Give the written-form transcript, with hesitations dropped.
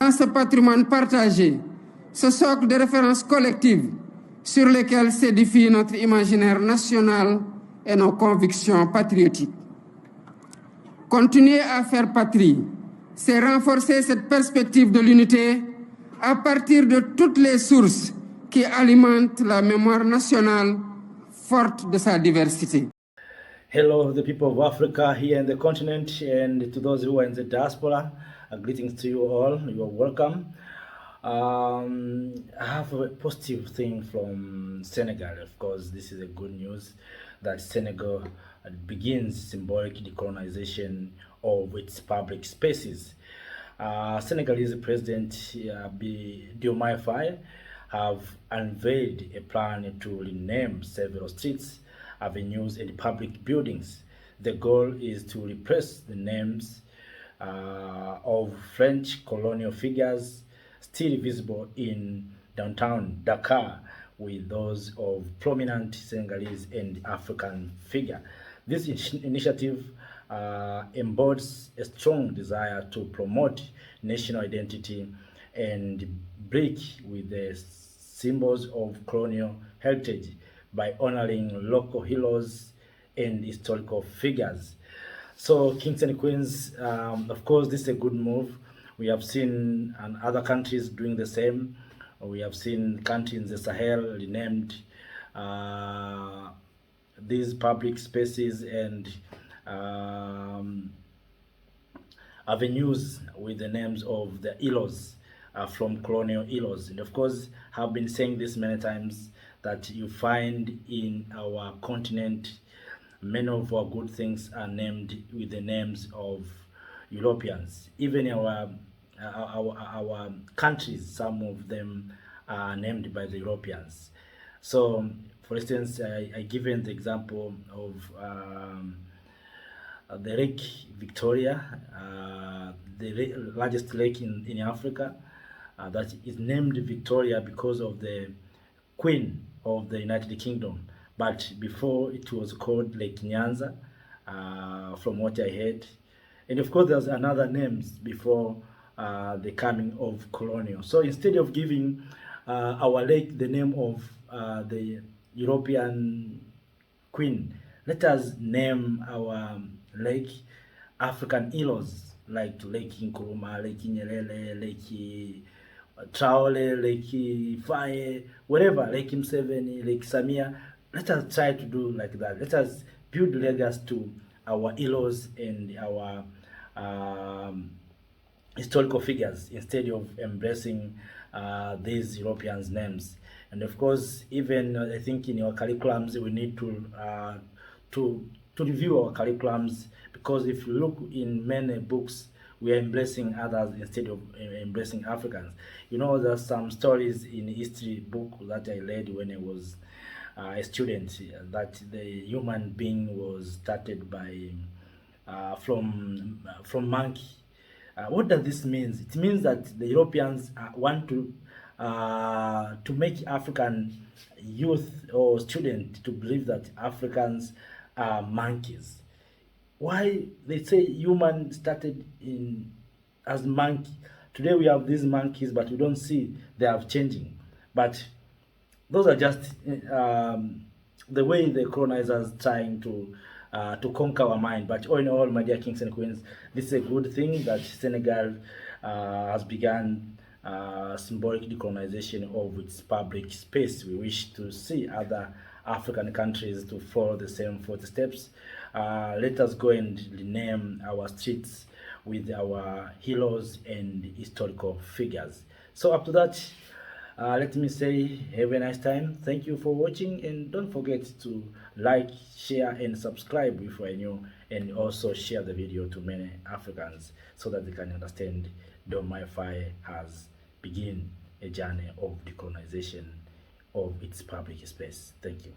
Dans ce patrimoine partagé, ce socle de référence collective sur lequel s'édifie notre imaginaire national et nos convictions patriotiques. Continuer à faire patrie, c'est renforcer cette perspective de l'unité à partir de toutes les sources qui alimentent la mémoire nationale forte de sa diversité. Hello, the people of Africa here in the continent, and to those who are in the diaspora, greetings to you all. You are welcome. I have a positive thing from Senegal. Of course, this is a good news that Senegal begins symbolic decolonization of its public spaces. Senegalese President Diomaye Faye have unveiled a plan to rename several streets, avenues, and public buildings. The goal is to replace the names of French colonial figures still visible in downtown Dakar with those of prominent Senegalese and African figure. This initiative embodies a strong desire to promote national identity and break with the symbols of colonial heritage by honoring local heroes and historical figures. So kings and queens, of course, this is a good move. We have seen other countries doing the same. We have seen countries in the Sahel renamed these public spaces and avenues with the names of the heroes from colonial heroes. And of course, have been saying this many times that you find in our continent, many of our good things are named with the names of Europeans. Even our countries, some of them are named by the Europeans. So, for instance, I given the example of the Lake Victoria, the largest lake in Africa, that is named Victoria because of the Queen of the United Kingdom. But before it was called Lake Nyanza, from what I heard. And of course, there's another names before the coming of colonial. So instead of giving our lake the name of the European Queen, let us name our lake African heroes like Lake Nkrumah, Lake Nyerere, Lake Traore, Lake Faye, whatever, Lake Mseveni, Lake Samia. Let us try to do like that. Let us build legacy to our heroes and our historical figures instead of embracing these Europeans' names. And of course, even I think in our curriculums, we need to review our curriculums, because if you look in many books, we are embracing others instead of embracing Africans. You know, there's some stories in history book that I read when I was a student, that the human being was started by from monkey. What does this mean? It means that the Europeans want to make African youth or student to believe that Africans are monkeys. Why they say human started in as monkey? Today we have these monkeys, but we don't see they are changing. But those are just the way the colonizers trying to conquer our mind. But all in all, my dear kings and queens, this is a good thing that Senegal has begun symbolic decolonization of its public space. We wish to see other African countries to follow the same footsteps. Let us go and rename our streets with our heroes and historical figures. So up to that, let me say have a nice time. Thank you for watching, and don't forget to like, share, and subscribe if you are new, and also share the video to many Africans so that they can understand Diomaye Faye has begun a journey of decolonization of its public space. Thank you.